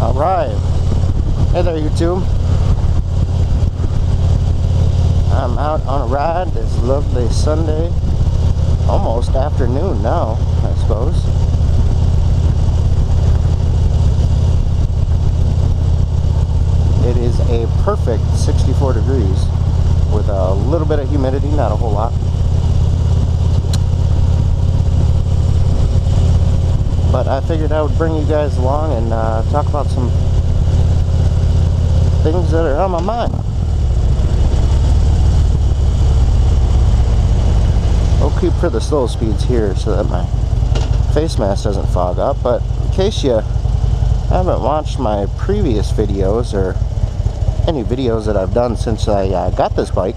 Alright. Hey there, YouTube. I'm out on a ride this lovely Sunday. Almost afternoon now, I suppose. It is a perfect 64 degrees with a little bit of humidity, not a whole lot. But I figured I would bring you guys along and talk about some things that are on my mind. I'll keep for the slow speeds here so that my face mask doesn't fog up. But in case you haven't watched my previous videos or any videos that I've done since I got this bike,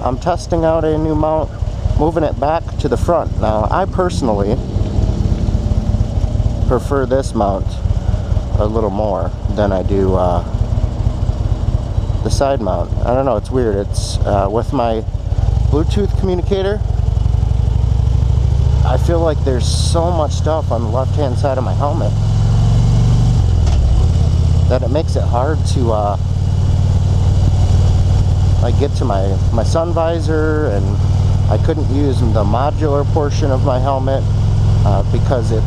I'm testing out a new mount, moving it back to the front. Now, I personally prefer this mount a little more than I do the side mount. I don't know, it's weird. It's with my Bluetooth communicator, I feel like there's so much stuff on the left-hand side of my helmet that it makes it hard to like get to my sun visor, and I couldn't use the modular portion of my helmet because it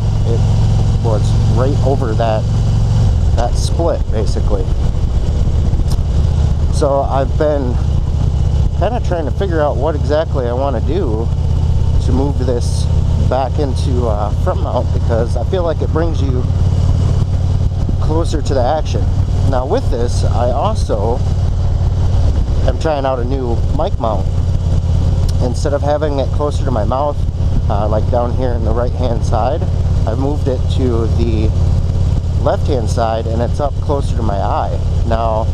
was right over that split, basically. So I've been kind of trying to figure out what exactly I want to do to move this back into front mount, because I feel like it brings you closer to the action. Now with this, I also am trying out a new mic mount. Instead of having it closer to my mouth, like down here in the right hand side, I've moved it to the left hand side and it's up closer to my eye. Now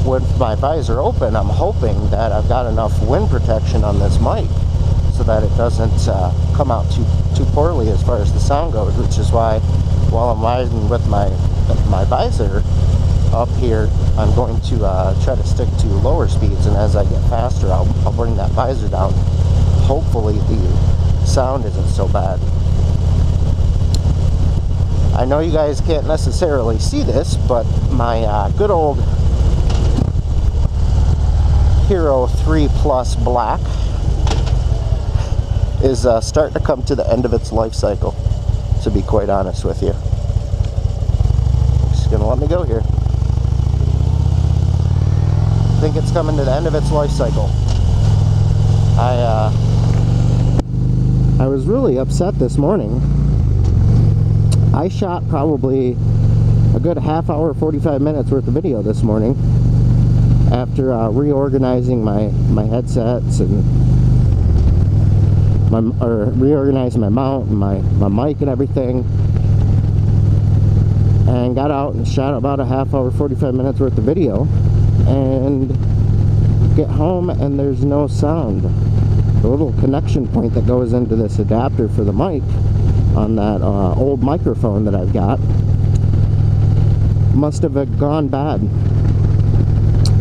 with my visor open, I'm hoping that I've got enough wind protection on this mic so that it doesn't come out too poorly as far as the sound goes, which is why while I'm riding with my visor up here, I'm going to try to stick to lower speeds, and as I get faster I'll bring that visor down. Hopefully the sound isn't so bad. I know you guys can't necessarily see this, but my good old Hero 3 Plus Black is starting to come to the end of its life cycle, to be quite honest with you. Just gonna let me go here. I think it's coming to the end of its life cycle. I was really upset this morning. I shot probably a good half hour, 45 minutes worth of video this morning after reorganizing my headsets and reorganizing my mount and my mic and everything, and got out and shot about a half hour, 45 minutes worth of video, and get home and there's no sound. The little connection point that goes into this adapter for the mic on that old microphone that I've got must have gone bad,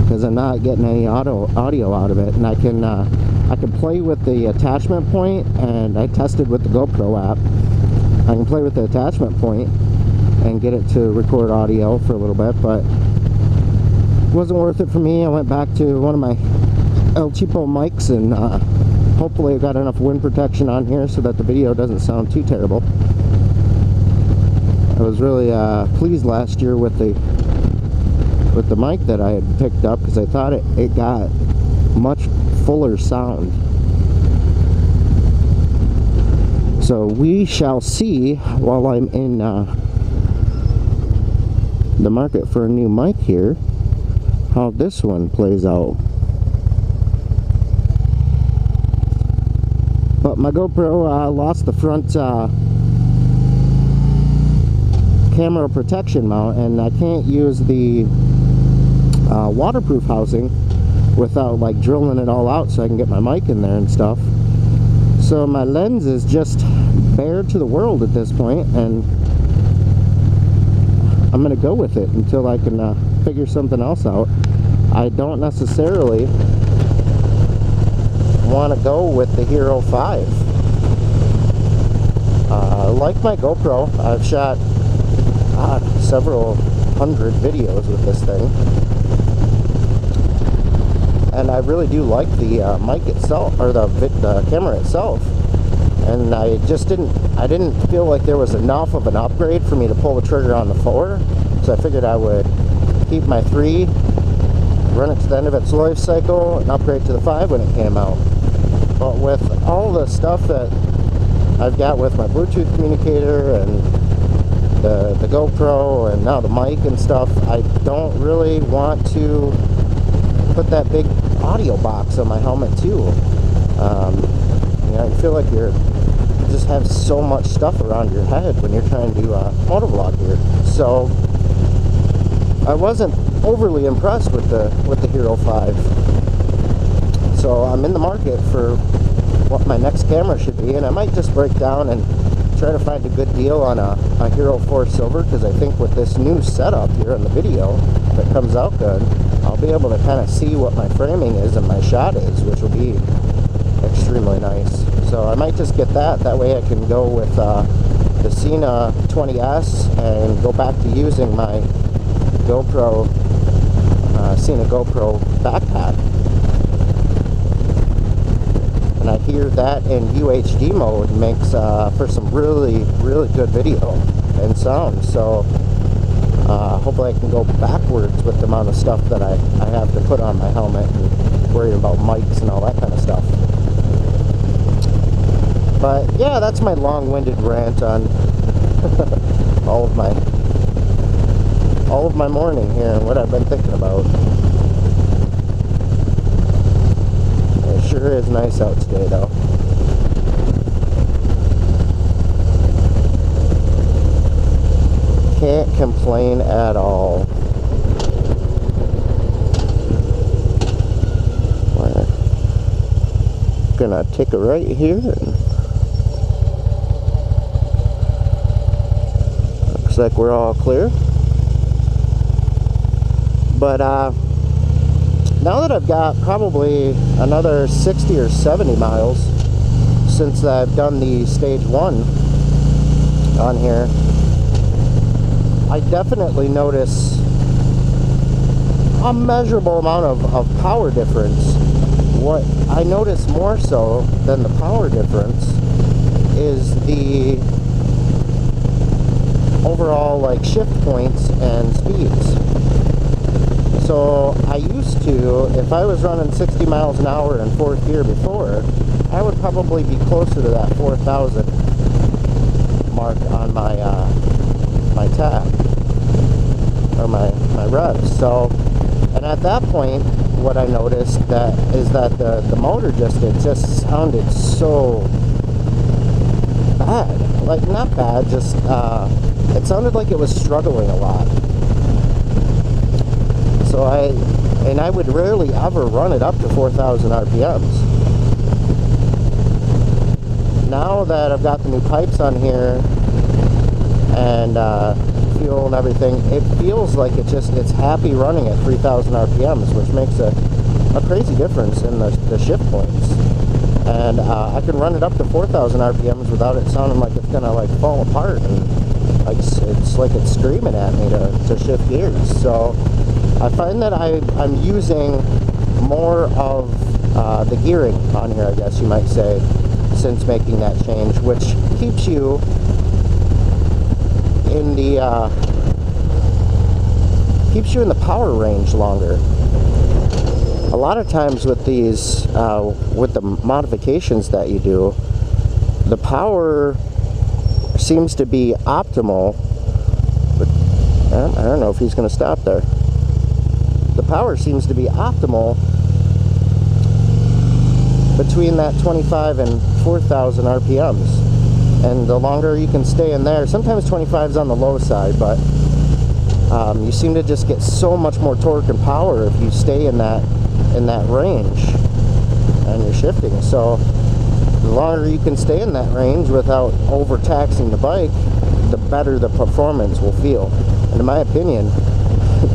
because I'm not getting any audio out of it. And I can play with the attachment point, and I tested with the GoPro app. I can play with the attachment point and get it to record audio for a little bit, but it wasn't worth it for me. I went back to one of my El Cheapo mics, and hopefully I've got enough wind protection on here so that the video doesn't sound too terrible. I was really pleased last year with the mic that I had picked up, because I thought it got much fuller sound. So we shall see, while I'm in the market for a new mic here, how this one plays out. But my GoPro lost the front camera protection mount, and I can't use the waterproof housing without like drilling it all out so I can get my mic in there and stuff. So my lens is just bare to the world at this point, and I'm gonna go with it until I can figure something else out. I don't necessarily want to go with the Hero 5. Like my GoPro, I've shot several hundred videos with this thing, and I really do like the mic itself, or the camera itself. And I didn't feel like there was enough of an upgrade for me to pull the trigger on the 4, so I figured I would keep my 3, run it to the end of its life cycle, and upgrade to the 5 when it came out. But with all the stuff that I've got with my Bluetooth communicator and the GoPro and now the mic and stuff, I don't really want to put that big audio box on my helmet too. I feel like you just have so much stuff around your head when you're trying to motovlog here. So I wasn't overly impressed with the Hero 5. So I'm in the market for what my next camera should be, and I might just break down and try to find a good deal on a Hero 4 Silver, because I think with this new setup here in the video that comes out good, I'll be able to kind of see what my framing is and my shot is, which will be extremely nice. So I might just get that way I can go with the Cena 20S and go back to using my GoPro Cena GoPro backpack. And I hear that in UHD mode makes for some really good video and sound. So hopefully I can go backwards with the amount of stuff that I have to put on my helmet and worry about mics and all that kind of stuff. But yeah, that's my long-winded rant on all of my morning here and what I've been thinking about. It sure is nice out today though. Can't complain at all. We're gonna take a right here and like we're all clear. But now that I've got probably another 60 or 70 miles since I've done the stage 1 on here, I definitely notice a measurable amount of power difference. What I notice more so than the power difference is the overall like shift points and speeds. So I used to, if I was running 60 miles an hour in 4th gear before, I would probably be closer to that 4,000 mark on my my tab or my revs. So, and at that point, what I noticed is that the motor it just sounded so bad. Like not bad, just it sounded like it was struggling a lot. So I would rarely ever run it up to 4,000 RPMs. Now that I've got the new pipes on here and fuel and everything, it feels like it's happy running at 3,000 RPMs, which makes a crazy difference in the shift points. And I can run it up to 4,000 RPMs without it sounding like it's gonna like fall apart, and it's like it's screaming at me to shift gears. So I find that I'm using more of the gearing on here, I guess you might say, since making that change, which keeps you in the power range longer. A lot of times with these, with the modifications that you do, the power seems to be optimal, but I don't know if he's going to stop there. The power seems to be optimal between that 25 and 4,000 RPMs. And the longer you can stay in there, sometimes 25 is on the low side, but you seem to just get so much more torque and power if you stay in that range and you're shifting. So the longer you can stay in that range without overtaxing the bike, the better the performance will feel. And in my opinion,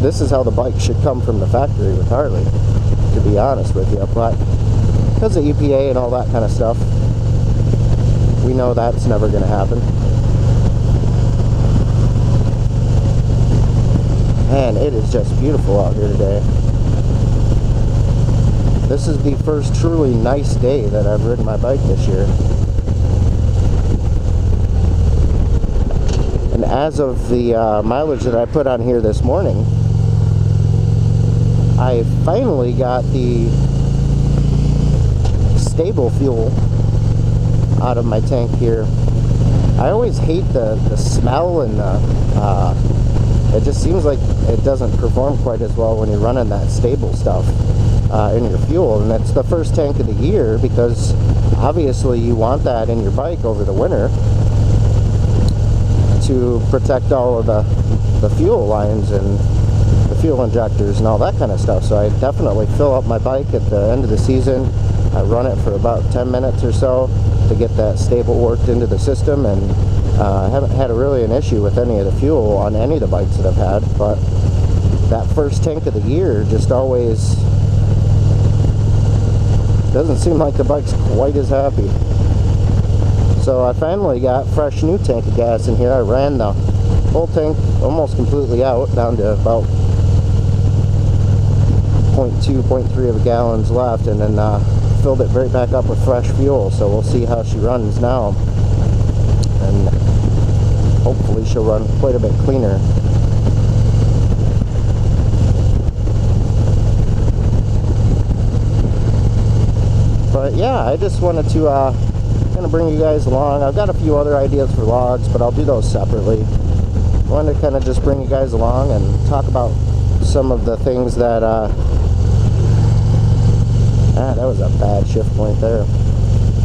this is how the bike should come from the factory with Harley, to be honest with you. But because of EPA and all that kind of stuff, we know that's never going to happen. Man, it is just beautiful out here today. This is the first truly nice day that I've ridden my bike this year. And as of the mileage that I put on here this morning, I finally got the stable fuel out of my tank here. I always hate the smell, and it just seems like it doesn't perform quite as well when you're running that stable stuff in your fuel. And it's the first tank of the year, because obviously you want that in your bike over the winter to protect all of the fuel lines and the fuel injectors and all that kind of stuff. So I definitely fill up my bike at the end of the season. I run it for about 10 minutes or so to get that stable worked into the system, and I haven't had really an issue with any of the fuel on any of the bikes that I've had. But that first tank of the year just always doesn't seem like the bike's quite as happy. So I finally got fresh new tank of gas in here. I ran the whole tank almost completely out, down to about 0.2, 0.3 of gallons left, and then filled it right back up with fresh fuel. So we'll see how she runs now, and hopefully she'll run quite a bit cleaner. But yeah, I just wanted to kind of bring you guys along. I've got a few other ideas for vlogs, but I'll do those separately. I wanted to kind of just bring you guys along and talk about some of the things that that was a bad shift point there.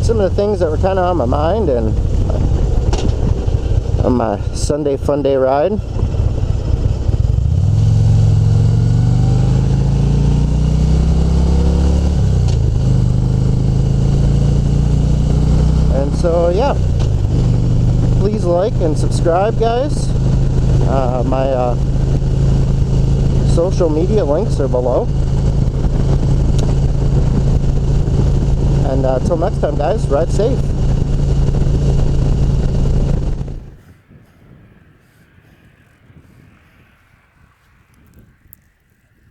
Some of the things that were kind of on my mind and on my Sunday Funday ride. And so yeah, please like and subscribe, guys. My social media links are below. And until next time, guys, ride safe.